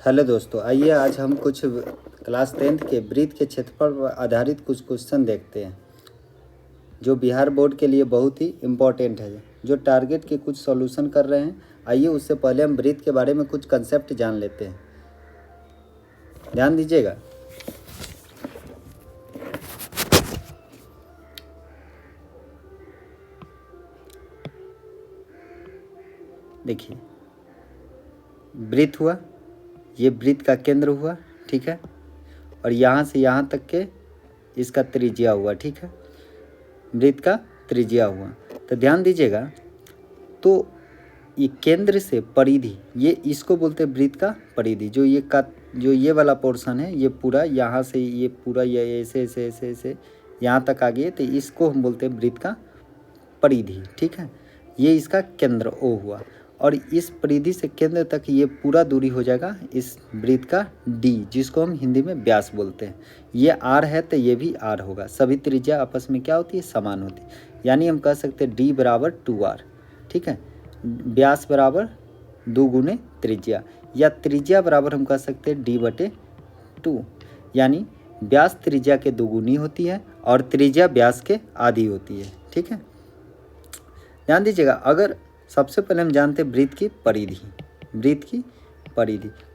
Hello दोस्तों, आइए आज हम कुछ क्लास 10th के वृत्त के क्षेत्रफल पर आधारित कुछ क्वेश्चन देखते हैं जो बिहार बोर्ड के लिए बहुत ही इम्पोर्टेंट है, जो टारगेट के कुछ सॉल्यूशन कर रहे हैं। आइए उससे पहले हम वृत्त के बारे में कुछ कंसेप्ट जान लेते हैं। ध्यान दीजिएगा। देखिए, वृत्त हुआ, ये वृत्त का केंद्र हुआ, ठीक है, और यहाँ से यहाँ तक के इसका त्रिज्या हुआ, ठीक है, वृत्त का त्रिज्या हुआ। तो ध्यान दीजिएगा, तो ये केंद्र से परिधि, ये इसको बोलते हैं वृत्त का परिधि। जो ये वाला पोर्शन है, ये पूरा यहाँ से ये पूरा ये ऐसे ऐसे ऐसे ऐसे यहाँ तक आ गए, तो इसको हम बोलते हैं वृत्त का परिधि, ठीक है। ये इसका केंद्र ओ हुआ, और इस परिधि से केंद्र तक ये पूरा दूरी हो जाएगा इस वृत्त का डी, जिसको हम हिंदी में व्यास बोलते हैं। ये आर है तो ये भी आर होगा। सभी त्रिज्या आपस में क्या होती है? समान होती है। यानी हम कह सकते हैं डी बराबर 2r, ठीक है। व्यास बराबर 2 गुने त्रिज्या, या त्रिज्या बराबर हम कह सकते हैं d/2। यानी व्यास त्रिज्या के दोगुनी होती है और त्रिज्या व्यास के आधी होती है, ठीक है। ध्यान दीजिएगा, अगर सबसे पहले हम जानते हैं वृत्त की परिधि। वृत्त की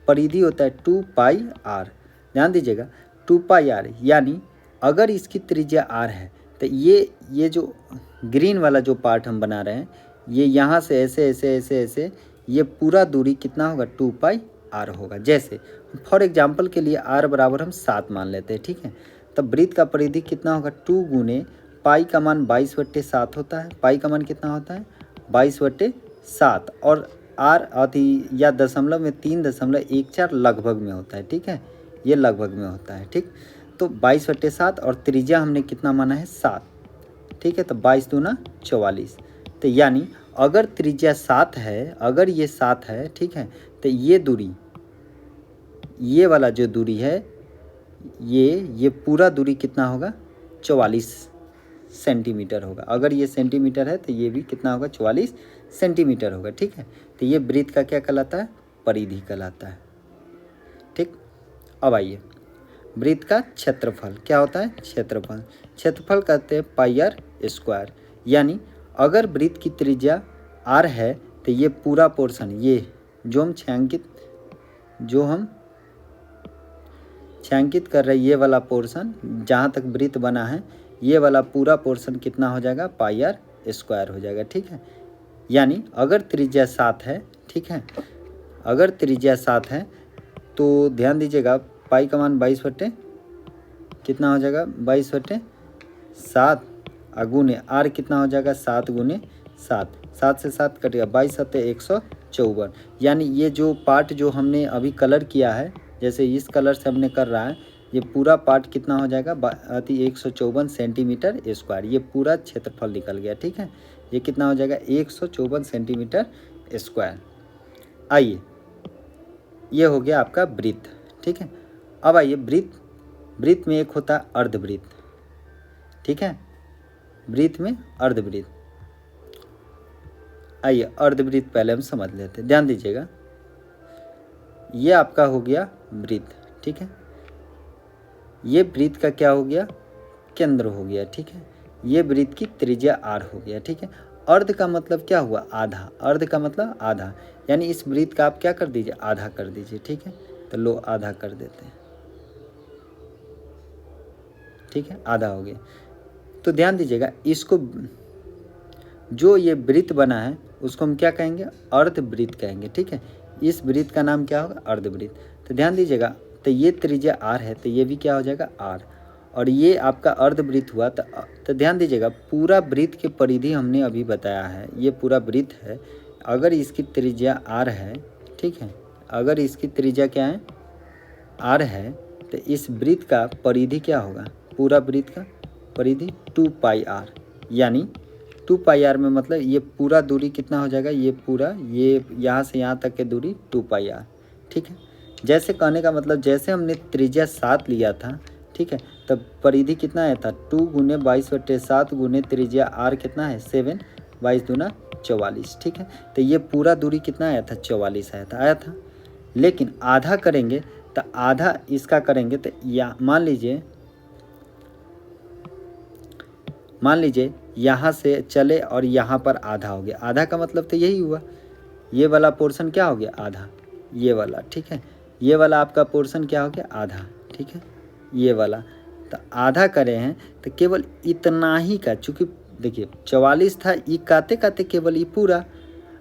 परिधि होता है 2πr। ध्यान दीजिएगा, 2πr, यानी अगर इसकी त्रिज्या r है तो ये जो ग्रीन वाला जो पार्ट हम बना रहे हैं, ये यहाँ से ऐसे ऐसे ऐसे ऐसे ये पूरा दूरी कितना होगा? 2πr होगा। जैसे फॉर एग्जाम्पल के लिए r बराबर हम 7 मान लेते हैं, ठीक है। तब वृत्त का परिधि कितना होगा? 2 गुने पाई का मान 22/7 होता है। पाई का मान कितना होता है? 22/7, और आर अति या दशमलव में 3.14 लगभग में होता है, ठीक है। ये लगभग में होता है, ठीक। तो 22/7 और त्रिज्या हमने कितना माना है? 7, ठीक है। तो 22 दूना 44। तो यानी अगर त्रिज्या 7 है, अगर ये 7 है, ठीक है, तो ये दूरी, ये वाला जो दूरी है, ये पूरा दूरी कितना होगा? 44 सेंटीमीटर होगा। अगर ये सेंटीमीटर है तो ये भी कितना होगा? 44 सेंटीमीटर होगा, ठीक है। तो ये वृत्त का क्या कहलाता है? परिधि कहलाता है, ठीक। अब आइए, वृत्त का क्षेत्रफल क्या होता है? क्षेत्रफल कहते हैं πr²। यानी अगर वृत्त की त्रिज्या r है तो ये पूरा पोर्शन, ये जो हम छायांकित कर रहे हैं, ये वाला पोर्शन जहाँ तक वृत्त बना है, ये वाला पूरा पोर्शन कितना हो जाएगा? πr² हो जाएगा, ठीक है। यानी अगर त्रिज्या 7 है, ठीक है, अगर त्रिज्या 7 है तो ध्यान दीजिएगा, पाई का मान 22 कितना हो जाएगा? 22/7 गुने आर कितना हो जाएगा? 7 गुने 7, 7 से 7 कटेगा, 22×7 154। यानी ये जो पार्ट जो हमने अभी कलर किया है, जैसे इस कलर से हमने कर रहा है, ये पूरा पार्ट कितना हो जाएगा? 154 सेंटीमीटर स्क्वायर। ये पूरा क्षेत्रफल निकल गया, ठीक है। ये कितना हो जाएगा? 154 सेंटीमीटर स्क्वायर। आइए, ये हो गया आपका वृत्त, ठीक है। अब आइए, वृत्त में एक होता है अर्धवृत्त, ठीक है। वृत्त में अर्धवृत्त, आइए अर्धवृत्त पहले हम समझ लेते हैं। ध्यान दीजिएगा, ये आपका हो गया वृत्त, ठीक है। ये वृत्त का क्या हो गया? केंद्र हो गया, ठीक है। ये वृत्त की त्रिज्या r हो गया, ठीक है। अर्ध का मतलब क्या हुआ? आधा। अर्ध का मतलब आधा, यानी इस वृत्त का आप क्या कर दीजिए? आधा कर दीजिए, ठीक है। तो लो आधा कर देते हैं, ठीक है, आधा हो गया। तो ध्यान दीजिएगा, इसको जो ये वृत्त बना है उसको हम क्या कहेंगे? अर्धवृत्त कहेंगे, ठीक है। इस वृत्त का नाम क्या होगा? अर्धवृत्त। तो ध्यान दीजिएगा, तो ये त्रिज्या r है तो ये भी क्या हो जाएगा? r, और ये आपका अर्धवृत्त हुआ। तो ध्यान दीजिएगा, पूरा वृत्त की परिधि हमने अभी बताया है, ये पूरा वृत्त है। अगर इसकी त्रिज्या r है, ठीक है, अगर इसकी त्रिज्या क्या है? r है, तो इस वृत्त का परिधि क्या होगा? पूरा वृत्त का परिधि 2πr। यानी 2πr में मतलब ये पूरा दूरी कितना हो जाएगा? ये पूरा, ये यहाँ से यहाँ तक की दूरी 2πr, ठीक है। जैसे कहने का मतलब, जैसे हमने त्रिज्या 7 लिया था, ठीक है, तब परिधि कितना आया था? 2 गुने 22/7 गुने त्रिज्या r कितना है? 7, 22 दूना 44, ठीक है। तो ये पूरा दूरी कितना आया था? 44 आया था। लेकिन आधा करेंगे तो आधा इसका करेंगे तो या मान लीजिए यहाँ से चले और यहाँ पर आधा हो गया। आधा का मतलब तो यही हुआ, ये वाला पोर्शन क्या हो गया आधा, ये वाला, ठीक है। ये वाला आपका पोर्शन क्या हो गया आधा, ठीक है। ये वाला तो आधा करे हैं तो केवल इतना ही का, चूँकि देखिए 44 था, ये काते काते केवल ये पूरा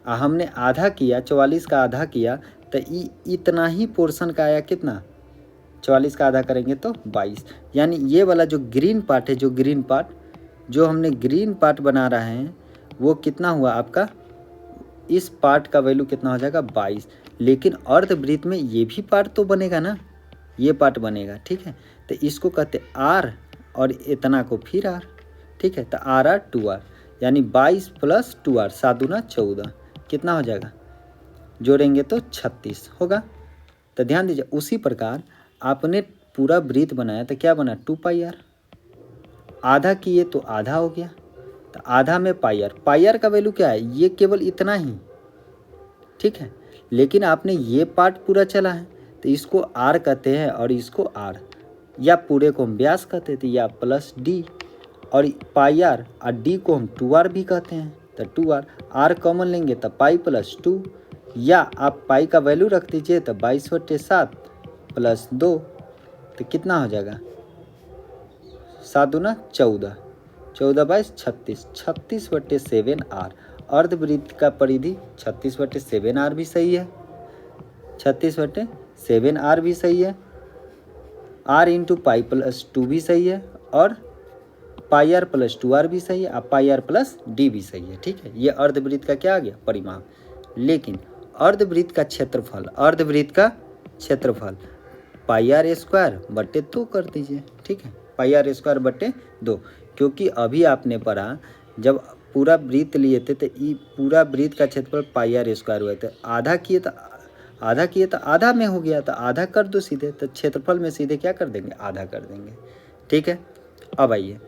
हमने आधा किया, 44 का आधा किया तो ये इतना ही पोर्शन का आया। कितना? 44 का आधा करेंगे तो 22। यानी ये वाला जो ग्रीन पार्ट है, जो हमने ग्रीन पार्ट बना रहे हैं वो कितना हुआ आपका, इस पार्ट का वैल्यू कितना हो जाएगा 22। लेकिन अर्धवृत्त में ये भी पार्ट तो बनेगा ना, ये पार्ट बनेगा, ठीक है। तो इसको कहते आर और इतना को फिर आर, ठीक है। तो आर आर 2R यानी 22 + 2R 7 दूना 14 कितना हो जाएगा, जोड़ेंगे तो 36 होगा। तो ध्यान दीजिए उसी प्रकार आपने पूरा वृत्त बनाया तो क्या बना 2πr, आधा किए तो आधा हो गया, तो आधा में पाई का वैल्यू क्या है, ये केवल इतना ही, ठीक है। लेकिन आपने ये पार्ट पूरा चला है तो इसको आर कहते हैं और इसको आर, या पूरे को हम व्यास कहते थे या +d, और पाई आर और डी को हम 2r भी कहते हैं। तो 2r, आर कॉमन लेंगे तो पाई +2, या आप पाई का वैल्यू रख दीजिए तो 22/7 + 2 तो कितना हो जाएगा 7 दूना 14, 14 × 36, 36/7R। अर्धवृत्त का परिधि 36/7R भी सही है, 36/7R भी सही है, R × पाई +2 भी सही है, और पाई आर + 2R भी सही है, और पाई आर + d भी सही है, ठीक है। ये अर्धवृत्त का क्या आ गया परिमाप। लेकिन अर्धवृत्त का क्षेत्रफल पाई आर स्क्वायर बटे 2 कर दीजिए, ठीक है। पाई आर स्क्वायर बटे 2, क्योंकि अभी आपने पढ़ा जब पूरा वृत्त लिए थे तो ये पूरा वृत्त का क्षेत्रफल पाई आर स्क्वायर हुए थे। आधा किए तो आधा में हो गया, तो आधा कर दो सीधे, तो क्षेत्रफल में सीधे क्या कर देंगे आधा कर देंगे, ठीक है। अब आइए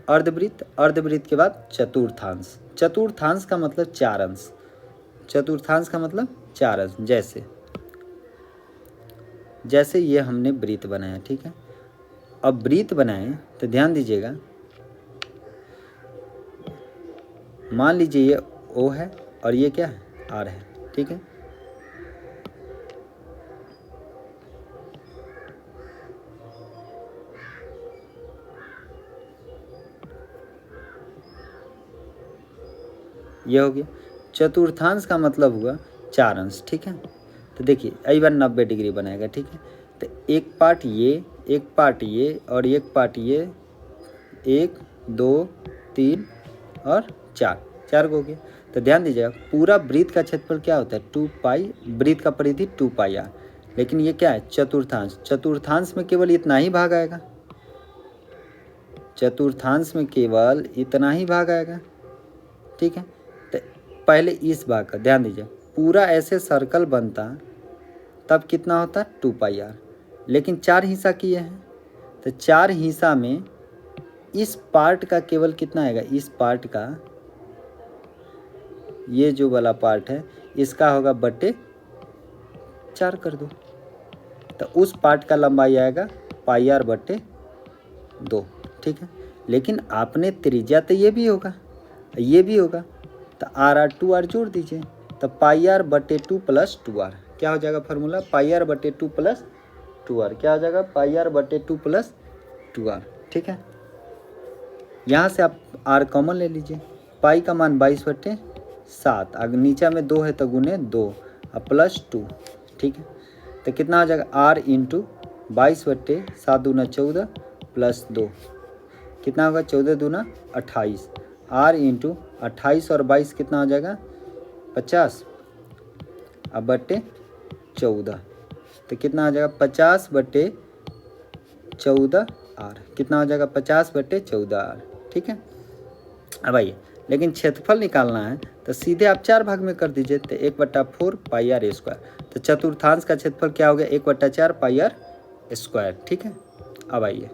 अर्धवृत्त के बाद चतुर्थांश का मतलब 4 अंश, चतुर्थांश का मतलब 4 अंश। जैसे ये हमने वृत्त बनाया, ठीक है। अब वृत्त बनाएं तो ध्यान दीजिएगा, मान लीजिए ये O है और ये क्या है R है, ठीक है। ये हो गया। चतुर्थांश का मतलब हुआ 4 अंश, ठीक है। तो देखिए आई बार 90 डिग्री बनाएगा, ठीक है। तो एक पार्ट ये, एक पार्ट ये और एक पार्ट ये, 1 2 3 और 4 हो गया। तो ध्यान दीजिएगा पूरा वृत्त का क्षेत्रफल क्या होता है 2π, वृत्त का परिधि 2πr। लेकिन ये क्या है चतुर्थांश में केवल इतना ही भाग आएगा, चतुर्थांश में केवल इतना ही भाग आएगा, ठीक है। तो पहले इस भाग का ध्यान दीजिए, पूरा ऐसे सर्कल बनता तब कितना होता 2πr, लेकिन 4 हिस्सा किए हैं तो 4 हिस्सा में इस पार्ट का केवल कितना आएगा, इस पार्ट का ये जो वाला पार्ट है इसका होगा बटे 4 कर दो, तो उस पार्ट का लंबाई आएगा πr बटे 2, ठीक है। लेकिन आपने त्रिज्या तो ये भी होगा, तो r 2r जोड़ दीजिए, तो πr बटे 2 + 2r क्या हो जाएगा फार्मूला, πr बटे 2 + 2r क्या हो जाएगा πr बटे 2 + 2r, ठीक है। यहाँ से आप r कॉमन ले लीजिए, पाई का मान 22/7, अगर नीचे में 2 है तो गुने 2 और +2, ठीक है। तो कितना हो जाएगा r × 22/7 दूना 14 + 2 कितना होगा 14 दूना 28, r × 28 और 22 कितना हो जाएगा 50 अब बटे 14, तो कितना हो जाएगा 50/14r कितना हो जाएगा 50/14r, ठीक है। अब आइए लेकिन क्षेत्रफल निकालना है तो सीधे आप 4 भाग में कर दीजिए, तो 1/4 πr स्क्वायर। तो चतुर्थांश का क्षेत्रफल क्या हो गया 1/4 πr स्क्वायर, ठीक है। अब आइए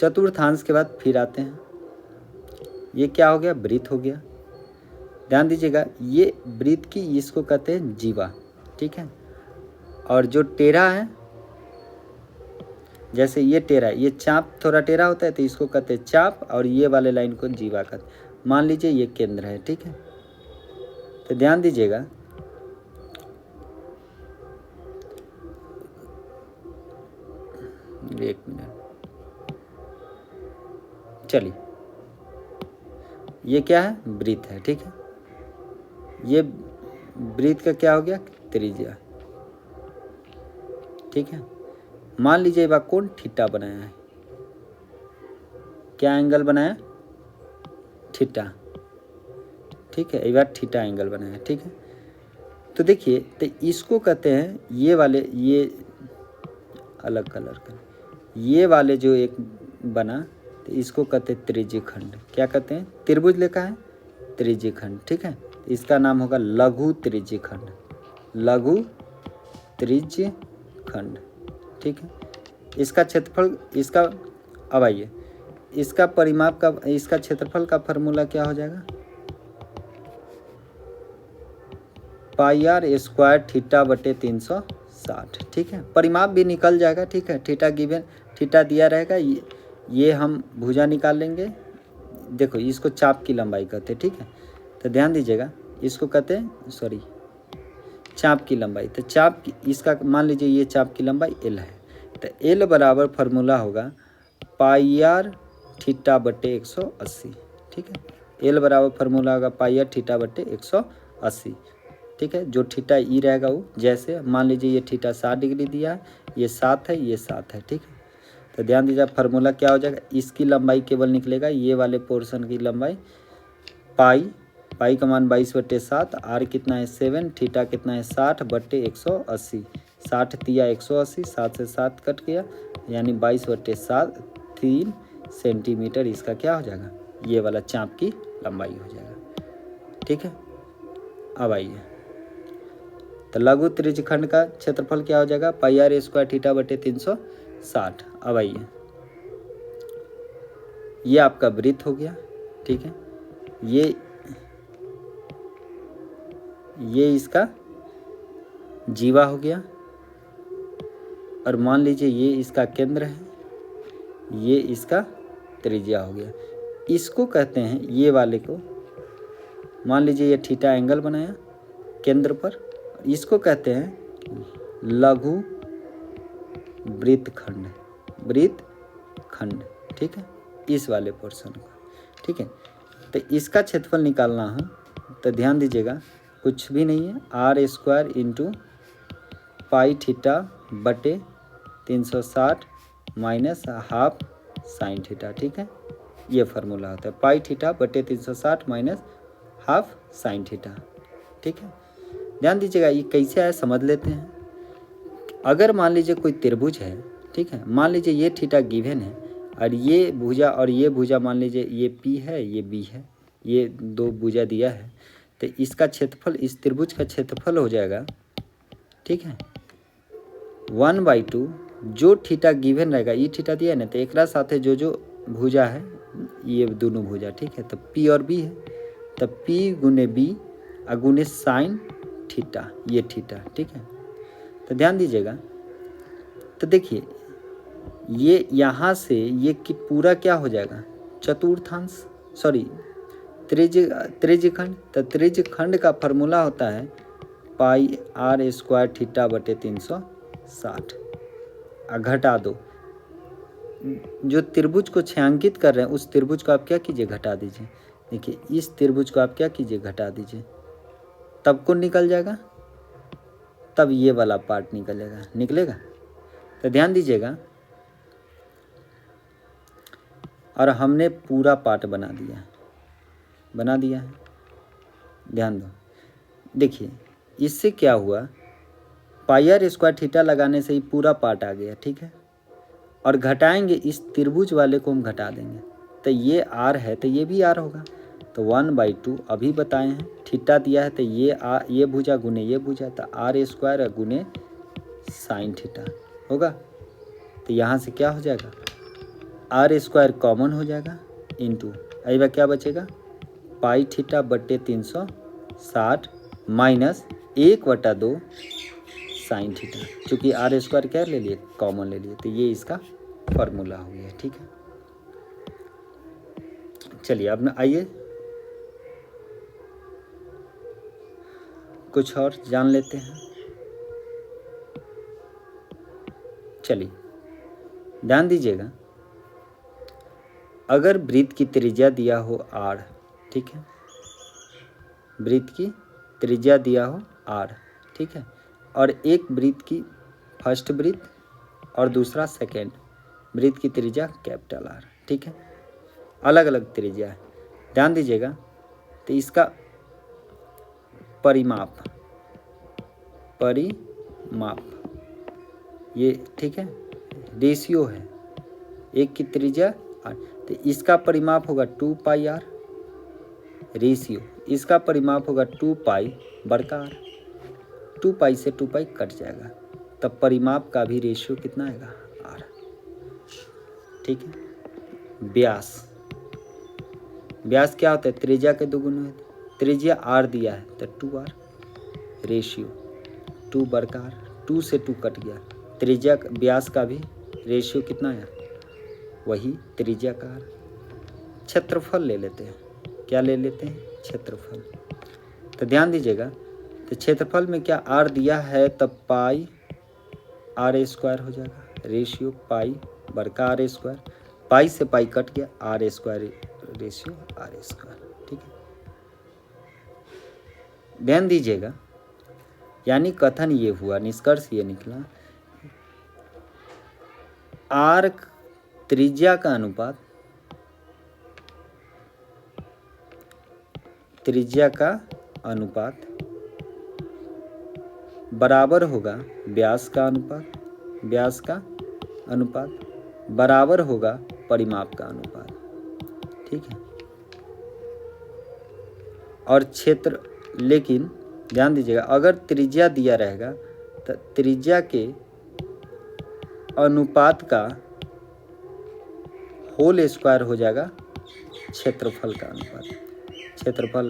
चतुर्थांश के बाद फिर आते हैं, ये क्या हो गया, वृत्त हो गया। ध्यान दीजिएगा, ये वृत्त की इसको कहते हैं जीवा, ठीक है। और जो टेढ़ा है, जैसे ये टेढ़ा है, ये चाप थोड़ा टेढ़ा होता है तो इसको कहते हैं चाप, और ये वाले लाइन को जीवा कहते हैं। मान लीजिए ये केंद्र है, ठीक है। तो ध्यान दीजिएगा, एक मिनट, चलिए, ये क्या है, वृत्त है, ठीक है। ये वृत्त का क्या हो गया, त्रिज्या, ठीक है। मान लीजिए बार कौन थीटा बनाया है, क्या एंगल बनाया, थीटा, ठीक है। एक बार थीटा एंगल बनाया, ठीक है। तो देखिए, तो इसको कहते हैं, ये वाले, ये अलग कलर का, ये वाले जो एक बना, तो इसको कहते हैं त्रिज्यी खंड। क्या कहते हैं, त्रिभुज लिखा है, त्रिज्यी खंड, ठीक है। इसका नाम होगा लघु त्रिज्यी खंड, लघु त्रिज्यी खंड, ठीक है। इसका क्षेत्रफल, इसका, अब आइए, इसका परिमाप का, इसका क्षेत्रफल का फॉर्मूला क्या हो जाएगा, पाई आर स्क्वायर थीटा बटे 360, ठीक है। परिमाप भी निकल जाएगा, ठीक है। थीटा गिवन, थीटा दिया रहेगा, ये हम भुजा निकाल लेंगे। देखो, इसको चाप की लंबाई कहते हैं, ठीक है। तो ध्यान दीजिएगा, इसको कहते हैं, सॉरी, चाप की लंबाई। तो चाप की, इसका मान लीजिए ये चाप की लंबाई एल है, तो एल बराबर फार्मूला होगा पाई आर थीटा बटे 180, ठीक है। एल बराबर फार्मूला होगा पाई आर थीटा बटे 180, ठीक है। जो थीटा ई रहेगा वो, जैसे मान लीजिए ये थीटा 60 डिग्री दिया है, ये 7 है, ये 7 है, ठीक है। तो ध्यान दीजिए, फार्मूला क्या हो जाएगा, इसकी लंबाई केवल निकलेगा, ये वाले पोर्शन की लंबाई, पाई का मान 22/7, आर कितना है 7, थीटा कितना है 60 बटे 180, 60 तिया 180, 7 से 7 कट गया, यानी 22/7, 3 सेंटीमीटर इसका क्या हो जाएगा, ये वाला चाप की लंबाई हो जाएगा, ठीक है। अब आइए, तो लघु त्रिज्यी खंड का क्षेत्रफल क्या हो जाएगा, पाई आर स्क्वायर थीटा बटे 360। अब आइए, ये आपका वृत्त हो गया, ठीक है। ये इसका जीवा हो गया, और मान लीजिए ये इसका केंद्र है, ये इसका त्रिज्या हो गया। इसको कहते हैं, ये वाले को, मान लीजिए ये थीटा एंगल बनाया केंद्र पर, इसको कहते हैं लघु वृत्त खंड, वृत्त खंड, ठीक है, इस वाले पोर्शन का, ठीक है। तो इसका क्षेत्रफल निकालना है, तो ध्यान दीजिएगा, कुछ भी नहीं है, R square into pi theta बटे 360 माइनस हाफ साइन थीटा, ठीक है। ये फार्मूला होता है, पाई थीटा बटे 360 माइनस हाफ साइन थीटा, ठीक है। ध्यान दीजिएगा, ये कैसे आया समझ लेते हैं। अगर मान लीजिए कोई त्रिभुज है, ठीक है, मान लीजिए ये थीटा गिवन है, और ये भुजा और ये भुजा, मान लीजिए ये पी है, ये बी है, ये दो भुजा दिया है, तो इसका क्षेत्रफल, इस त्रिभुज का क्षेत्रफल हो जाएगा, ठीक है, 1/2, जो थीटा गिवन रहेगा, ये थीटा दिया है ना, तो एक साथ जो भुजा है, ये दोनों भुजा, ठीक है। तो पी और बी है, तो पी गुने बी गुने साइन थीटा, ये थीटा, ठीक है। तो ध्यान दीजिएगा, तो देखिए, ये यहाँ से ये कि पूरा क्या हो जाएगा, चतुर्थांश, सॉरी, त्रिज्यी खंड। तो त्रिज्यी खंड का फॉर्मूला होता है पाई आर स्क्वायर थीटा बटे 360। घटा दो, जो त्रिभुज को छायांकित कर रहे हैं, उस त्रिभुज को आप क्या कीजिए, घटा दीजिए। देखिए, इस त्रिभुज को आप क्या कीजिए, घटा दीजिए, तब कौन निकल जाएगा, तब ये वाला पार्ट निकलेगा। तो ध्यान दीजिएगा, और हमने पूरा पार्ट बना दिया है, ध्यान दो। देखिए, इससे क्या हुआ, पाई आर स्क्वायर थीटा लगाने से ही पूरा पार्ट आ गया, ठीक है। और घटाएंगे, इस त्रिभुज वाले को हम घटा देंगे, तो ये आर है, तो ये भी आर होगा। तो 1/2 अभी बताए हैं, थीटा दिया है, तो ये भुजा गुने ये भुजा, तो आर स्क्वायर गुने साइन थीटा होगा। तो यहाँ से क्या हो जाएगा, आर स्क्वायर कॉमन हो जाएगा इंटू आई क्या बचेगा पाई थीटा बट्टे 360 माइनस 1/2 साइन थीटा, चूँकि आर स्क्वायर क्या ले लिए कॉमन ले लिए, तो ये इसका फॉर्मूला हो गया। ठीक है, चलिए अब ना आइए कुछ और जान लेते हैं। चलिए ध्यान दीजिएगा, अगर वृत्त की त्रिज्या दिया हो r, ठीक है, वृत्त की त्रिज्या दिया हो r, ठीक है, और एक वृत्त की फर्स्ट वृत्त और दूसरा सेकेंड वृत्त की त्रिज्या कैपिटल R, ठीक है, अलग अलग त्रिज्या है। ध्यान दीजिएगा, तो इसका परिमाप ये ठीक है रेशियो है, एक की त्रिज्या r, तो इसका परिमाप होगा 2 पाई r रेशियो, इसका परिमाप होगा 2 पाई बड़का r, 2 पाई से 2 पाई कट जाएगा, तब परिमाप का भी रेशियो कितना आएगा r। ठीक है, व्यास क्या होता है त्रिज्या के दोगुने होते, त्रिज्या r दिया है तो 2r रेशियो 2 बड़का r, 2 से 2 कट गया, त्रिज्या व्यास का भी रेशियो कितना है वही त्रिज्या का r। क्षेत्रफल ले लेते हैं, क्या ले लेते हैं क्षेत्रफल, तो ध्यान दीजिएगा, तो क्षेत्रफल में क्या r दिया है तब पाई r स्क्वायर हो जाएगा रेशियो पाई बड़का r स्क्वायर, पाई से पाई कट गया r square ratio r square. ठीक है, ध्यान दीजिएगा, यानी कथन ये हुआ, निष्कर्ष ये निकला, r त्रिज्या का अनुपात बराबर होगा व्यास का अनुपात बराबर होगा परिमाप का अनुपात। ठीक है, और क्षेत्र, लेकिन ध्यान दीजिएगा, अगर त्रिज्या दिया रहेगा तो त्रिज्या के अनुपात का होल स्क्वायर हो जाएगा क्षेत्रफल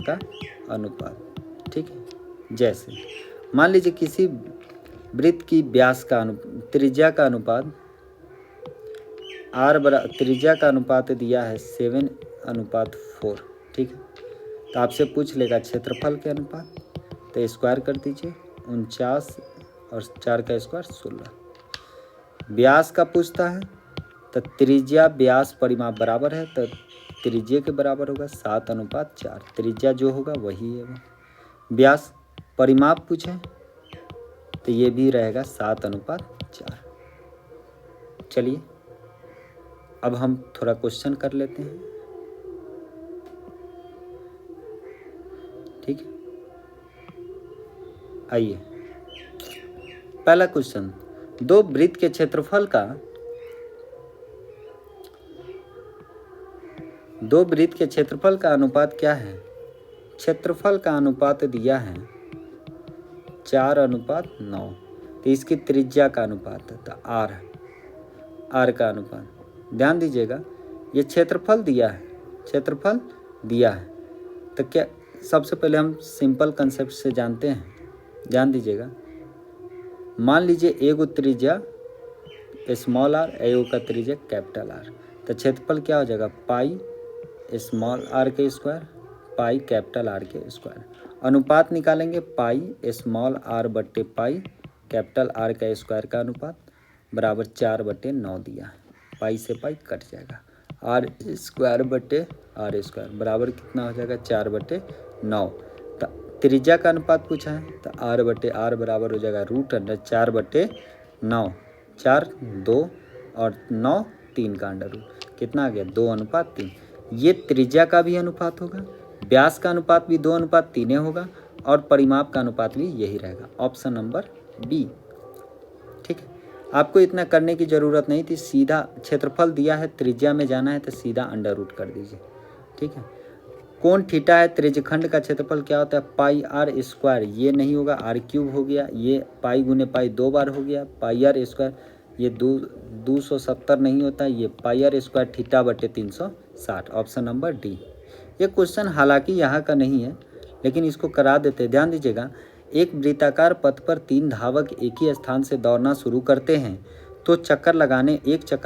का अनुपात। ठीक है, जैसे मान लीजिए किसी वृत्त की व्यास का त्रिज्या का अनुपात त्रिज्या का अनुपात दिया है 7:4। ठीक है, तो आपसे पूछ लेगा क्षेत्रफल के अनुपात, तो स्क्वायर कर दीजिए 49 और 4 का स्क्वायर 16। व्यास का पूछता है तो त्रिज्या व्यास परिमाप बराबर है, तो त्रिज्या के बराबर होगा 7:4, त्रिज्या जो होगा वही है वो। व्यास परिमाप पूछे तो ये भी रहेगा 7:4। चलिए अब हम थोड़ा क्वेश्चन कर लेते हैं। ठीक है, आइए पहला क्वेश्चन, दो वृत्त के क्षेत्रफल का अनुपात क्या है। क्षेत्रफल का अनुपात दिया है 4:9, तो इसकी त्रिज्या का अनुपात है तो r का अनुपात। ध्यान दीजिएगा, ये क्षेत्रफल दिया है, तो क्या सबसे पहले हम सिंपल कंसेप्ट से जानते हैं। ध्यान दीजिएगा, मान लीजिए एगो त्रिज्या स्मॉल r, एगो का त्रिज्या कैपिटल R, तो क्षेत्रफल क्या हो जाएगा पाई स्मॉल r के स्क्वायर पाई कैपिटल R के स्क्वायर। अनुपात निकालेंगे पाई स्मॉल r बट्टे पाई कैपिटल R का स्क्वायर का अनुपात बराबर 4/9 दिया है, पाई से पाई कट जाएगा, r स्क्वायर बट्टे r स्क्वायर बराबर कितना हो जाएगा 4/9। तो त्रिज्या का अनुपात पूछा है तो r/r बराबर हो जाएगा √4/9, 4 2 और 9 3 का अंडर रूट, कितना आ गया 2:3। ये त्रिज्या का भी अनुपात होगा, व्यास का अनुपात भी 2:3 होगा, और परिमाप का अनुपात भी यही रहेगा, ऑप्शन नंबर बी। ठीक है, आपको इतना करने की ज़रूरत नहीं थी, सीधा क्षेत्रफल दिया है त्रिज्या में जाना है तो सीधा अंडर रूट कर दीजिए। ठीक है, कोण थीटा है, त्रिज्यखंड का क्षेत्रफल क्या होता है पाई r स्क्वायर, ये नहीं होगा r क्यूब हो गया, ये पाई गुने पाई 2 बार हो गया पाई r स्क्वायर, ये 270 नहीं होता, ये पाई आर स्क्वायर थीटा बटे 360, ऑप्शन नंबर डी। ये क्वेश्चन हालांकि यहाँ का नहीं है, लेकिन इसको करा देते हैं। ध्यान दीजिएगा, एक वृत्ताकार पथ पर 3 धावक एक ही स्थान से दौड़ना शुरू करते हैं तो एक चक्कर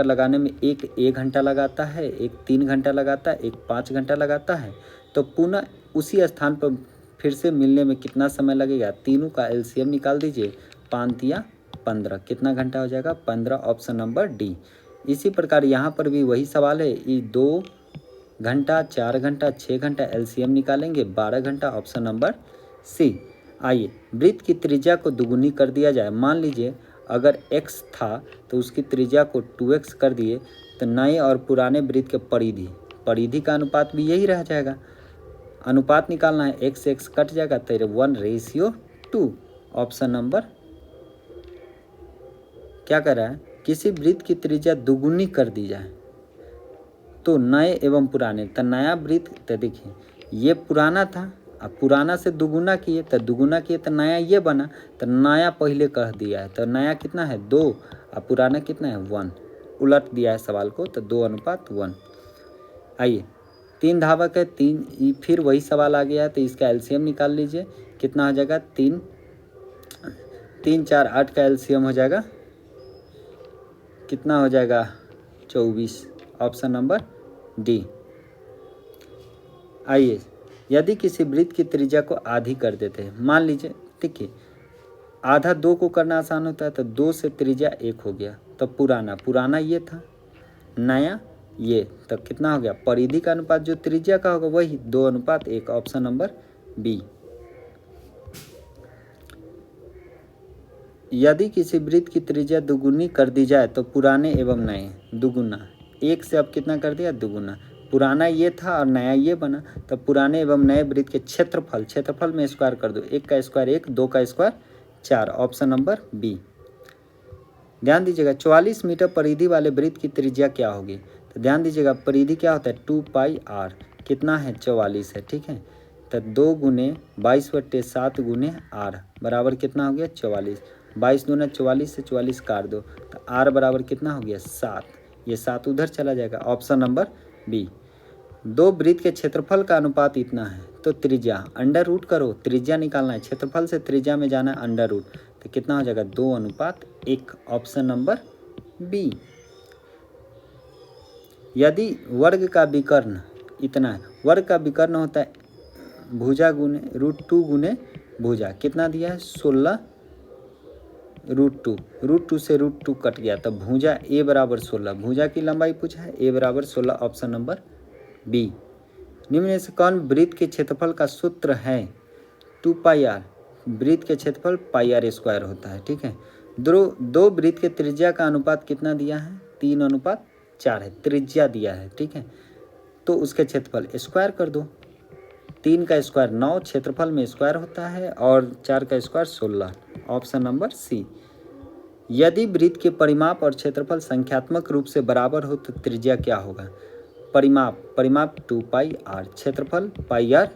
लगाने में एक 1 घंटा लगाता है, एक 3 घंटा लगाता है, एक 5 घंटा लगाता है। तो पुनः उसी स्थान पर फिर से मिलने में कितना समय लगेगा? तीनों का एलसीएम निकाल दीजिए, 5 या 15, कितना घंटा हो जाएगा? 15, ऑप्शन नंबर डी। इसी प्रकार यहाँ पर भी वही सवाल है, 2 घंटा, 4 घंटा, 6 घंटा, एलसीएम निकालेंगे 12 घंटा, ऑप्शन नंबर सी। आइए, वृत्त की त्रिज्या को दुगुनी कर दिया जाए। मान लीजिए अगर x था तो उसकी त्रिज्या को 2x कर दिए तो नए और पुराने वृत्त के परिधि का अनुपात भी यही रह जाएगा। अनुपात निकालना है, x कट जाएगा तो 1:2, ऑप्शन नंबर क्या कर रहा है? किसी वृत्त की त्रिज्या दुगुनी कर दी जाए तो नए एवं पुराने, तो नया वृत्त, तो देखिए ये पुराना था, अब पुराना से दुगुना किए तो नया ये बना, तो नया पहले कह दिया है, तो नया कितना है? 2, अब पुराना कितना है? 1। उलट दिया है सवाल को, तो 2:1। आइए, 3 धावक है, 3, फिर वही सवाल आ गया है, तो इसका एलसीएम निकाल लीजिए, कितना हो जाएगा? 3 4 8 का एलसीएम हो जाएगा, कितना हो जाएगा? 24, ऑप्शन नंबर डी। आइए, यदि किसी वृत्त की त्रिज्या को आधी कर देते हैं, मान लीजिए, देखिए आधा 2 को करना आसान होता है, तो 2 से त्रिज्या 1 हो गया, तो पुराना ये था, नया ये, तो कितना हो गया? परिधि का अनुपात जो त्रिज्या का होगा वही 2:1, ऑप्शन नंबर बी। यदि किसी वृत्त की त्रिज्या दुगुनी कर दी जाए तो पुराने एवं नए, दुगुना, 1 से अब कितना कर दिया? दुगुना, पुराना ये था और नया ये बना, तो पुराने एवं नए वृत्त के क्षेत्रफल में स्क्वायर कर दो, 1 का स्क्वायर 1, 2 का स्क्वायर 4, ऑप्शन नंबर बी। ध्यान दीजिएगा, 44 मीटर परिधि वाले वृत्त की त्रिज्या क्या होगी? तो ध्यान दीजिएगा, परिधि क्या होता है? 2πr, कितना है? 44 है, ठीक है। तो 2 × 22/7 × r बराबर कितना हो गया? 44। 22 दूना 44 से 44 काट दो, तो r बराबर कितना हो गया? 7। ये 7 उधर चला जाएगा, ऑप्शन नंबर बी। 2 वृत्त के क्षेत्रफल का अनुपात इतना है, तो त्रिज्या अंडर रूट करो, त्रिज्या निकालना है, क्षेत्रफल से त्रिज्या में जाना है अंडर रूट, तो कितना हो जाएगा? 2:1, ऑप्शन नंबर बी। यदि वर्ग का विकर्ण इतना है, वर्ग का विकर्ण होता है भुजा गुने √2 गुने भुजा, कितना दिया है? 16 √2 से √2 कट गया, तब भुजा a बराबर 16, भुजा की लंबाई पूछा है, a बराबर 16, ऑप्शन नंबर बी। निम्न में से कौन वृत्त के क्षेत्रफल का सूत्र है? 2πr, वृत्त के क्षेत्रफल πr² होता है, ठीक है। दो वृत्त के त्रिज्या का अनुपात कितना दिया है? 3:4 है, त्रिज्या दिया है, ठीक है। तो उसके क्षेत्रफल स्क्वायर कर दो, 3 का स्क्वायर 9, क्षेत्रफल में स्क्वायर होता है, और 4 का स्क्वायर 16, ऑप्शन नंबर सी। यदि वृत्त के परिमाप और क्षेत्रफल संख्यात्मक रूप से बराबर हो तो त्रिज्या क्या होगा? परिमाप 2πr, क्षेत्रफल πr²,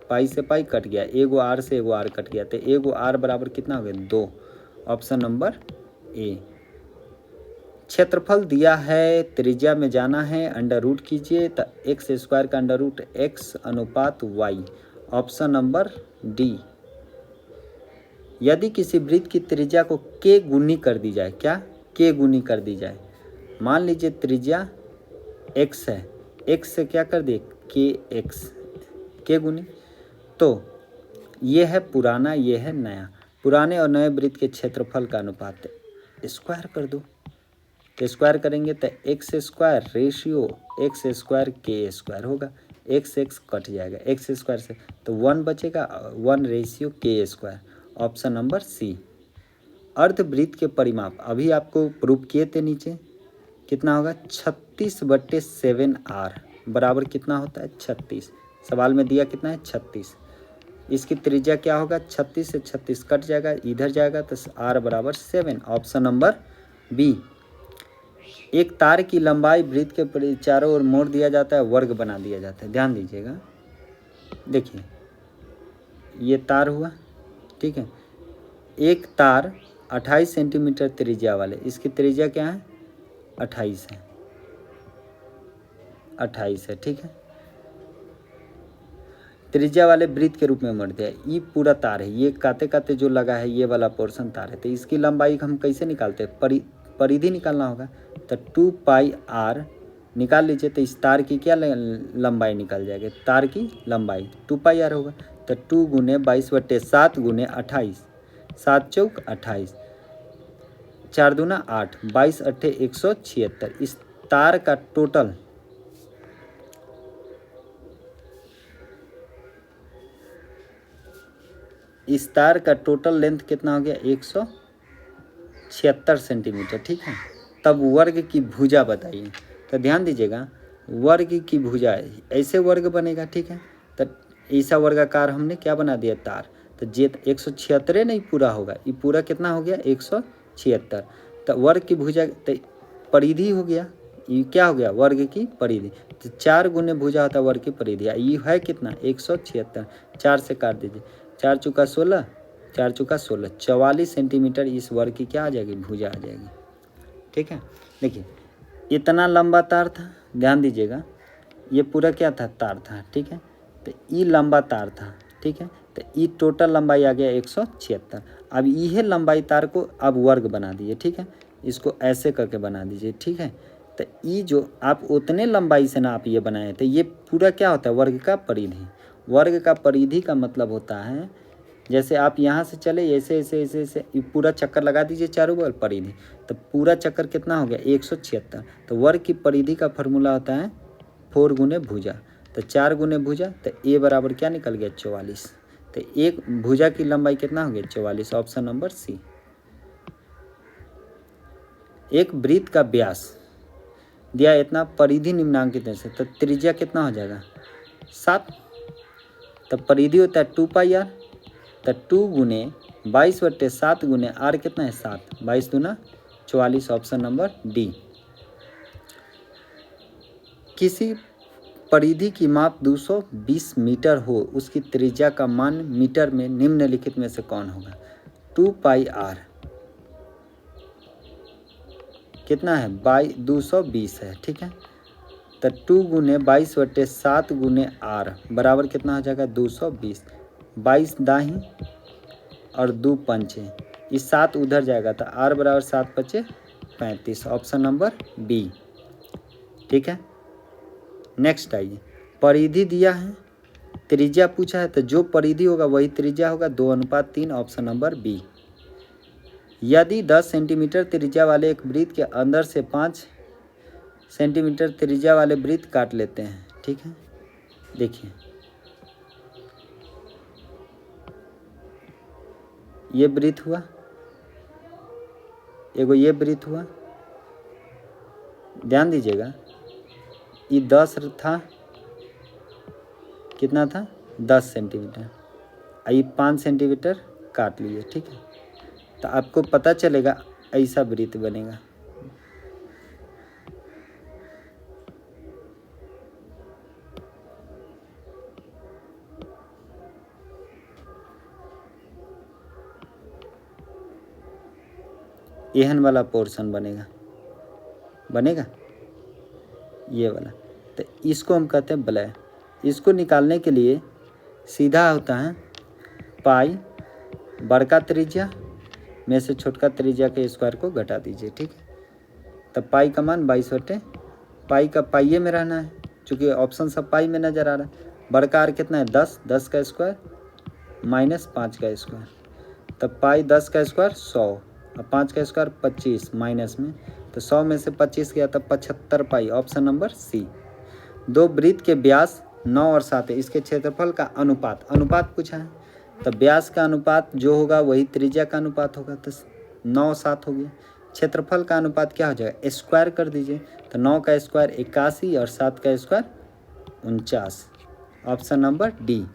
पाई से पाई कट गया, एगो r से एगो r कट गया, तो एगो r बराबर कितना हो गया? 2, ऑप्शन नंबर ए। क्षेत्रफल दिया है, त्रिज्या में जाना है, अंडर रूट कीजिए, तो x² का अंडर रूट x अनुपात y, ऑप्शन नंबर डी। यदि किसी वृत्त की त्रिज्या को k गुनी कर दी जाए, क्या? k गुनी कर दी जाए, मान लीजिए त्रिज्या x है, x से क्या कर दिए? k गुनी, तो ये है पुराना, ये है नया, पुराने और नए वृत्त के क्षेत्रफल का अनुपात स्क्वायर कर दो, तो स्क्वायर करेंगे तो x² रेशियो x² k² होगा, x कट जाएगा x² से, तो 1 बचेगा, 1 ratio k², option number C. अर्धवृत्त के परिमाप अभी आपको प्रूफ किए थे नीचे, कितना होगा? 36/7r बराबर कितना होता है? 36, सवाल में दिया कितना है? 36। इसकी त्रिज्या क्या होगा? 36 से 36 कट जाएगा, इधर जाएगा, तो r बराबर 7, ऑप्शन नंबर बी। एक तार की लंबाई वृत्त के चारों ओर मोड़ दिया जाता है, वर्ग बना दिया जाता है। ध्यान दीजिएगा, देखिए ये तार हुआ, ठीक है। एक तार 28 सेंटीमीटर त्रिज्या वाले, इसकी त्रिज्या क्या है 28 है, 28 है, ठीक है। त्रिज्या वाले वृत्त के रूप में मरते हैं। ये पूरा तार है, ये काते काते जो लगा है ये वाला पोर्शन तार है। तो इसकी लंबाई हम कैसे निकालते हैं, परिधि निकालना होगा। तो 2 पाई आर निकाल लीजिए, तो इस तार की क्या लंबाई निकल जाएगी, तार की लंबाई 2 पाई आर होगा। तो 2 गुने 22/7 गुने 28, 7 चौक 28, 4 दूना 8, 22 अट्ठे 176। इस तार का टोटल लेंथ कितना हो गया 176 सेंटीमीटर, ठीक है। तब वर्ग की भुजा बताइए। तो ध्यान दीजिएगा, वर्ग की भुजा ऐसे वर्ग बनेगा, ठीक है। तो ऐसा वर्गाकार हमने क्या बना दिया, तार। तो जे 176 नहीं पूरा होगा, ये पूरा कितना हो गया 176। तो वर्ग की भुजा तो परिधि हो गया, ये क्या हो गया वर्ग की परिधि। तो 4 गुने भुजा होता है वर्ग की परिधि, ये है कितना 176, 4 से काट दीजिए, 4 चौका 16, 4 चौका 16, 44 सेंटीमीटर इस वर्ग की क्या आ जाएगी, भुजा आ जाएगी, ठीक है। देखिए इतना लंबा तार था, ध्यान दीजिएगा, ये पूरा क्या था, तार था, ठीक है। तो ये लंबा तार था, ठीक है। तो ये टोटल लंबाई आ गया 176। अब यह लंबाई तार को अब वर्ग बना दीजिए, ठीक है। इसको ऐसे करके बना दीजिए, ठीक है। तो ये जो आप उतने लंबाई से ना आप ये बनाए, तो ये पूरा क्या होता है वर्ग का परिधि। वर्ग का परिधि का मतलब होता है जैसे आप यहाँ से चले ऐसे ऐसे ऐसे ऐसे पूरा चक्कर लगा दीजिए चारों बगल परिधि, तो पूरा चक्कर कितना हो गया 176। तो वर्ग की परिधि का फॉर्मूला होता है 4 गुने भुजा। तो 4 गुने भुजा, तो ए बराबर क्या निकल गया 44। तो एक भुजा की लंबाई कितना हो गया 44, ऑप्शन नंबर सी। एक वृत्त का व्यास दिया इतना, परिधि निम्नांकित है, तो त्रिज्या कितना हो जाएगा 7। तो परिधि होता है 2 पाई आर। तो 2 गुने 22/7 गुने आर कितना है 7, 22 दूना 44, ऑप्शन नंबर डी। किसी परिधि की माप 220 मीटर हो, उसकी त्रिज्या का मान मीटर में निम्नलिखित में से कौन होगा। 2 पाई आर कितना है 220 है, ठीक है। तो 2 गुने 22/7 गुने आर बराबर कितना हो जाएगा 220, 22 दाही और 2 पंचे, इस 7 उधर जाएगा, तो आर बराबर 7 पचे 35, ऑप्शन नंबर बी, ठीक है। नेक्स्ट आइए, परिधि दिया है, त्रिज्या पूछा है, तो जो परिधि होगा वही त्रिज्या होगा, 2:3, ऑप्शन नंबर बी। यदि 10 सेंटीमीटर त्रिज्या वाले एक वृत्त के अंदर से 5 सेंटीमीटर त्रिज्या वाले वृत्त काट लेते हैं, ठीक है। देखिए ये वृत्त हुआ, एगो ये वृत्त हुआ, ध्यान दीजिएगा, ये 10 था, कितना था 10 सेंटीमीटर, ये 5 सेंटीमीटर काट लिए, ठीक है। तो आपको पता चलेगा ऐसा वृत्त बनेगा। एहन वाला पोर्शन बनेगा, ये वाला। तो इसको हम कहते हैं वलय। इसको निकालने के लिए सीधा होता है पाई बड़का त्रिज्या में से छोटका त्रिज्या के स्क्वायर को घटा दीजिए, ठीक है। तब पाई का मान 22/, पाई का पाइये में रहना है, चूँकि ऑप्शन सब पाई में नज़र आ रहा है। बड़का आर कितना है 10, 10 का स्क्वायर माइनस 5 का स्क्वायर, तब पाई 10 का स्क्वायर 100 और 5 का स्क्वायर 25 माइनस में, तो 100 में से 25 गया तब 75 पाई, ऑप्शन नंबर सी। दो वृत्त के व्यास 9 और 7 है, इसके क्षेत्रफल का अनुपात पूछा है, तो व्यास का अनुपात जो होगा वही त्रिज्या का अनुपात होगा, तो 9 7 हो गया। क्षेत्रफल का अनुपात क्या हो जाएगा, स्क्वायर कर दीजिए, तो 9 का स्क्वायर 81 और 7 का स्क्वायर 49, ऑप्शन नंबर डी।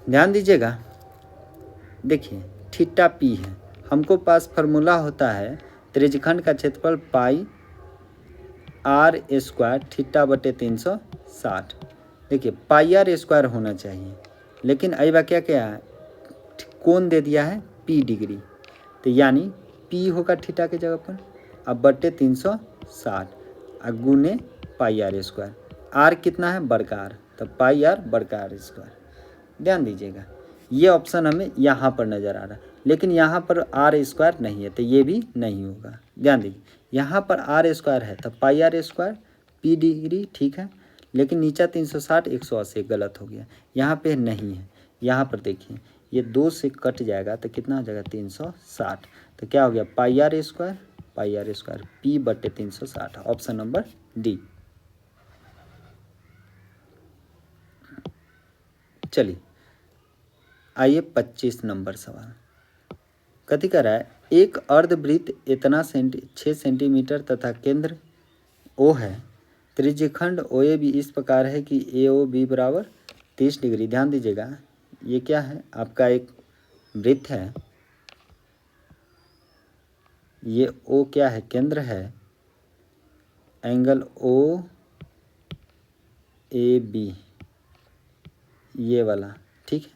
ध्यान दीजिएगा, देखिए थीटा पी है, हमको पास फार्मूला होता है त्रिज्यखंड का क्षेत्रफल पाई आर स्क्वायर थीटा बटे 360। देखिए पाई आर स्क्वायर होना चाहिए, लेकिन अइबा क्या क्या है, कोण दे दिया है पी डिग्री। तो यानी पी होगा थीटा के जगह पर, अब बटे 360 और गुने पाई आर स्क्वायर। आर कितना है? बड़का आर, तो पाई आर बड़का आर स्क्वायर। ध्यान दीजिएगा, ये ऑप्शन हमें यहाँ पर नज़र आ रहा है, लेकिन यहाँ पर आर स्क्वायर नहीं है तो ये भी नहीं होगा। ध्यान दीजिए, यहाँ पर आर स्क्वायर है तो पाई आर स्क्वायर पी डिग्री, ठीक है, लेकिन नीचा 360 180 गलत हो गया, यहाँ पे नहीं है। यहाँ पर देखिए ये 2 से कट जाएगा तो कितना हो जाएगा? 360। तो क्या हो गया? पाई आर स्क्वायर पी बटे 360, ऑप्शन नंबर डी। चलिए आइए 25 नंबर सवाल। कथी कर रहा है? एक अर्धवृत्त इतना 6 सेंटीमीटर तथा केंद्र ओ है। त्रिज्यखंड ओ ए बी इस प्रकार है कि ए ओ बी बराबर 30 डिग्री। ध्यान दीजिएगा, ये क्या है? आपका एक वृत्त है, ये ओ क्या है? केंद्र है। एंगल ओ ए बी ये वाला, ठीक है।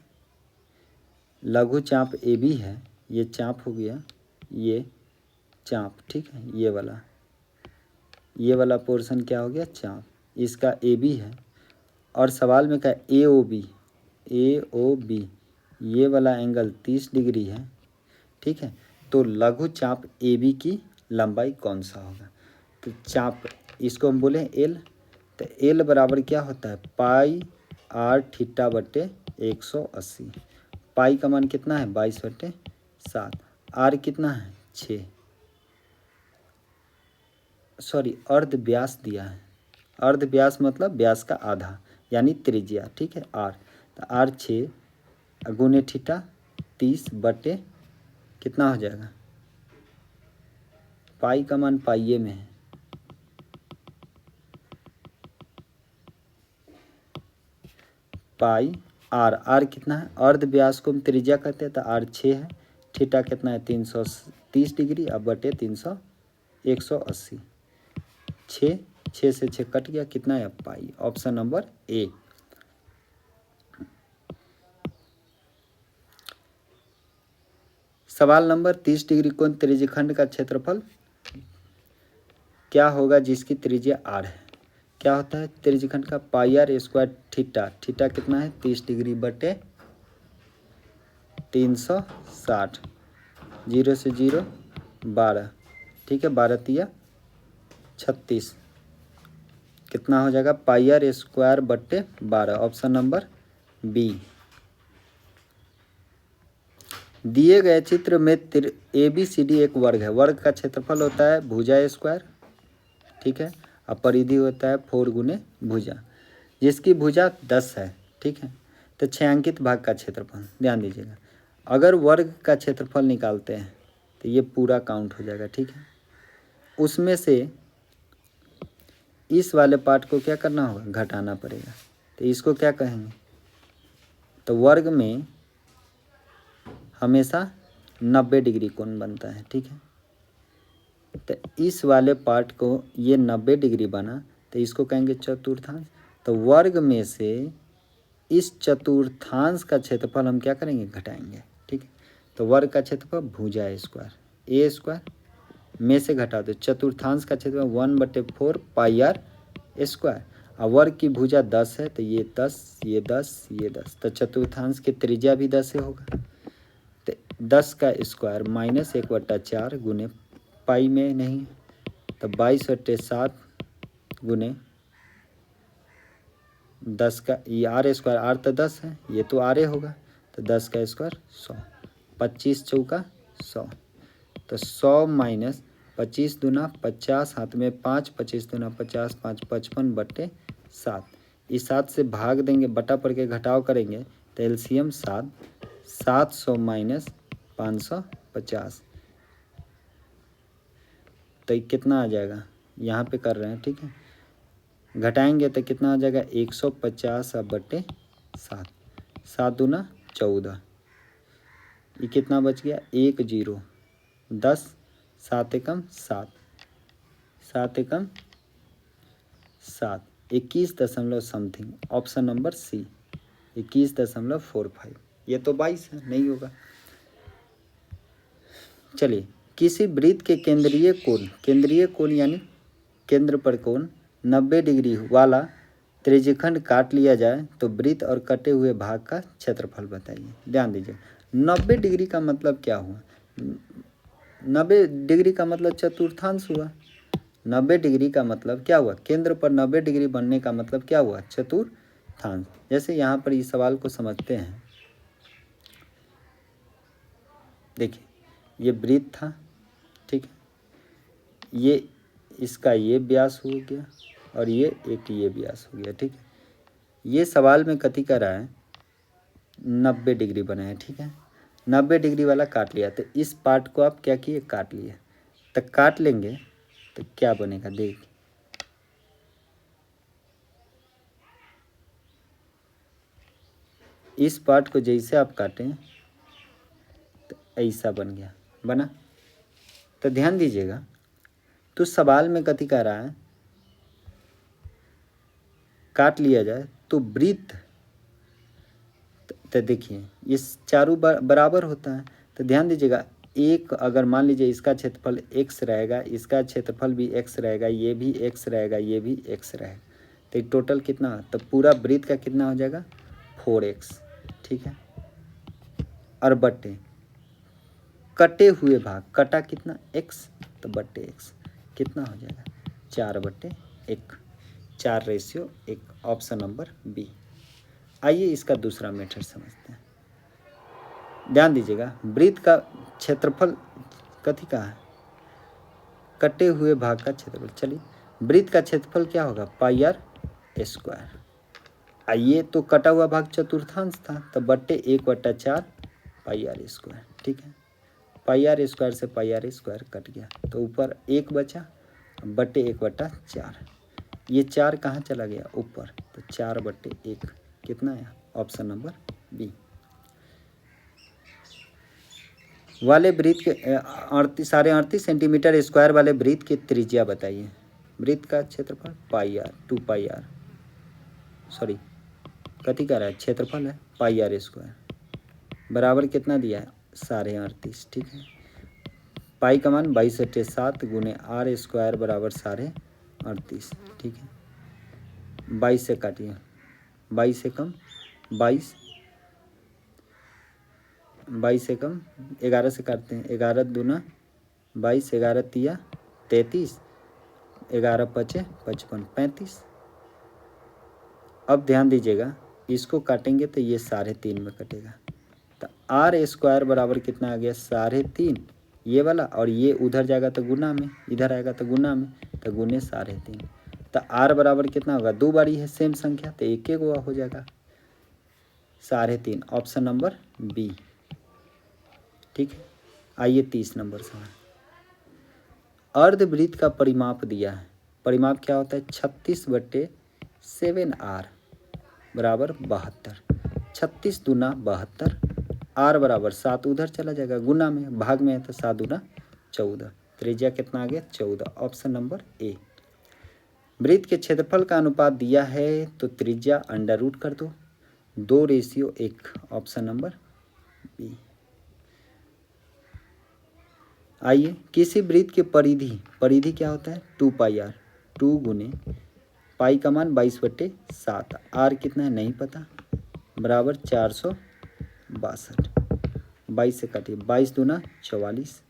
लघु चाप ए बी है, ये चाप हो गया, ये चाप, ठीक है। ये वाला पोर्शन क्या हो गया? चाप। इसका ए बी है और सवाल में क्या? ए ओ बी ये वाला एंगल 30 डिग्री है, ठीक है। तो लघु चाप ए बी की लंबाई कौन सा होगा? तो चाप इसको हम बोले एल, तो एल बराबर क्या होता है? पाई आर थीटा बटे 180। पाई का मान कितना है? 22/7। आर कितना है? 6। सॉरी, अर्ध व्यास दिया है। अर्ध व्यास मतलब व्यास का आधा, यानी त्रिज्या, ठीक है। आर, तो आर 6 गुने थीटा 30 बटे कितना हो जाएगा? पाई का मान पाइये में है, पाई आर कितना है? अर्ध व्यास को हम त्रिज्या कहते हैं, तो आर 6 है। थीटा कितना है? 330 डिग्री, अब बटे 180। 6 से 6 कट गया, कितना है? पाई, ऑप्शन नंबर ए। सवाल नंबर 30 डिग्री कोण त्रिज्यखंड का क्षेत्रफल क्या होगा जिसकी त्रिज्या आर है? क्या होता है त्रिज्यखंड का? पाई आर स्क्वायर थीटा कितना है? 30 डिग्री बटे 360। 0 से 0 12, ठीक है। 12 तिया 36, कितना हो जाएगा? पाई आर स्क्वायर बटे 12, ऑप्शन नंबर बी। दिए गए चित्र में ए बी सी डी एक वर्ग है। वर्ग का क्षेत्रफल होता है भुजा स्क्वायर, ठीक है, और परिधि होता है 4 गुने भुजा, जिसकी भुजा 10 है, ठीक है। तो 6 अंकित भाग का क्षेत्रफल। ध्यान दीजिएगा, अगर वर्ग का क्षेत्रफल निकालते हैं तो ये पूरा काउंट हो जाएगा, ठीक है। उसमें से इस वाले पार्ट को क्या करना होगा? घटाना पड़ेगा। तो इसको क्या कहेंगे? तो वर्ग में हमेशा 90 डिग्री कोण बनता है, ठीक है। तो इस वाले पार्ट को ये 90 डिग्री बना, तो इसको कहेंगे चतुर्थांश। तो वर्ग में से इस चतुर्थांश का क्षेत्रफल हम क्या करेंगे? घटाएंगे, ठीक है। तो वर्ग का क्षेत्रफल भुजा स्क्वायर ए स्क्वायर में से घटा दो चतुर्थांश का क्षेत्रफल 1/4 पाई आर स्क्वायर, और वर्ग की भुजा 10 है, तो ये 10 ये 10 ये 10, तो चतुर्थांश की त्रिज्या भी 10 से होगा। तो 10 का स्क्वायर माइनस 1/4 गुने पाई में नहीं, तो 22/7 गुने 10 का, ये आर स्क्वायर, आर तो 10 है, ये तो आर होगा, तो 10 का स्क्वायर 100, 25 चौका 100, तो 100 माइनस 25 दूना 50, हाथ में 5, 25 दूना 50, 5 55/7। इस 7 से भाग देंगे, बटा पड़ के घटाव करेंगे, तो एलसीएम 7, 700 माइनस 550, तो ये कितना आ जाएगा? यहाँ पे कर रहे हैं, ठीक है। घटाएंगे तो कितना आ जाएगा? 150/7, 7 दूना 14, ये कितना बच गया? 1 0 10, 7 एकम 7, 7 एकम 7, 21 दशमलव समथिंग, ऑप्शन नंबर सी 21.45। ये तो 22 है, नहीं होगा। चलिए, किसी वृत्त के केंद्रीय कोण यानी केंद्र पर कोण 90 डिग्री वाला त्रिज्यखंड काट लिया जाए तो वृत्त और कटे हुए भाग का क्षेत्रफल बताइए। ध्यान दीजिए, 90 डिग्री का मतलब क्या हुआ? 90 डिग्री का मतलब चतुर्थांश हुआ। 90 डिग्री का मतलब क्या हुआ? केंद्र पर 90 डिग्री बनने का मतलब क्या हुआ? चतुर्थांश। जैसे यहाँ पर इस सवाल को समझते हैं। देखिए, ये वृत्त था, ठीक है, ये इसका ये व्यास हो गया और ये एक ये व्यास हो गया, ठीक है। ये सवाल में कथी कर रहा है? 90 डिग्री बनाया, ठीक है। 90 डिग्री वाला काट लिया, तो इस पार्ट को आप क्या किए? काट लिए। तो काट लेंगे तो क्या बनेगा? देख, इस पार्ट को जैसे आप काटें तो ऐसा बन गया, बना। तो ध्यान दीजिएगा, तो सवाल में कथी कह रहा है? काट लिया जाए तो वृत्त, तो देखिए ये चारों बराबर होता है। तो ध्यान दीजिएगा, एक अगर मान लीजिए इसका क्षेत्रफल x रहेगा, इसका क्षेत्रफल भी x रहेगा, ये भी x रहेगा, ये भी x रहेगा, तो टोटल कितना? तो पूरा वृत्त का कितना हो जाएगा? 4x, ठीक है। और बट्टे कटे हुए भाग, कटा कितना? x, तो बट्टे x कितना हो जाएगा? 4/1, 4:1। Option number B. आइए इसका दूसरा मेथड समझते हैं। ध्यान दीजिएगा, वृत्त का क्षेत्रफल कथी का है? कटे हुए भाग का क्षेत्रफल। चलिए, वृत्त का क्षेत्रफल क्या होगा? πr²। आइए, तो कटा हुआ भाग चतुर्थांश था, तो बट्टे 1/4 πr², ठीक है। πr² से πr² कट गया, तो ऊपर 1 बचा, बट्टे 1/4। ये 4 कहाँ चला गया? ऊपर, तो 4/1 कितना है? Option number B. वाले वृत्त के 38.5 सेंटीमीटर स्क्वायर वाले वृत्त की त्रिज्या बताइए। वृत्त का क्षेत्रफल πr, 2πr, सॉरी कथी का रहा है? क्षेत्रफल है πr² बराबर कितना दिया है? 38.5, ठीक है। पाई का मान 22/7 गुने r² बराबर 38.5, ठीक है। 22 से काटिए, 22 से कम 22, 22 से कम 11 से काटते हैं, 11 दूना 22, 11 तिया 33, 11 पचे 55, 35। अब ध्यान दीजिएगा, इसको काटेंगे तो ये 3.5 में कटेगा, तो r² बराबर कितना आ गया? 3.5 ये वाला, और ये उधर जाएगा तो गुना में, इधर आएगा तो गुना में, तो गुने 3.5। तो r बराबर कितना होगा? 2 बारी है सेम संख्या, तो एक एक हो जाएगा 3.5। ऑप्शन नंबर बी, ठीक है। आइए 30 नंबर सवाल। अर्धवृत्त का परिमाप दिया है। परिमाप क्या होता है? 36/7r बराबर 72। 36 दूना 72, r बराबर 7 उधर चला जाएगा, गुना में, भाग में है तो 7 दूना 14। त्रिज्या कितना आ गया? 14। Option number A. वृत्त के क्षेत्रफल का अनुपात दिया है तो त्रिज्या अंडर रूट कर दो, 2:1। Option number B. आइए, किसी वृत्त के परिधि क्या होता है? 2πr, 2 गुने पाई का मान 22/7, r कितना है नहीं पता, बराबर 462। 22 से काटिए, 22 दूना 44,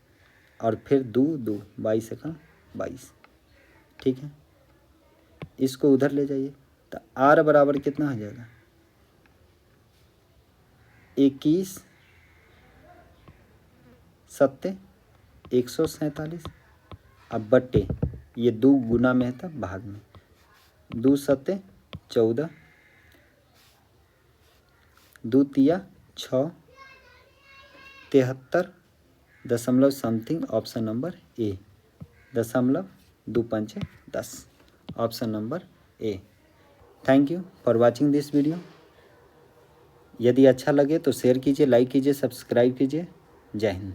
और फिर 2 2, 22 से कम 22, ठीक है। इसको उधर ले जाइए, तो r बराबर कितना हो जाएगा? 21 7 147। अब बट्टे, ये 2 गुना में है था, भाग में, 2 7 14, 2 तिया 6, 73 दशमलव something. Option number A, 0.25 option number A. Thank you for watching this video. यदि अच्छा लगे तो शेयर कीजिए, लाइक कीजिए, सब्सक्राइब कीजिए। जय हिंद।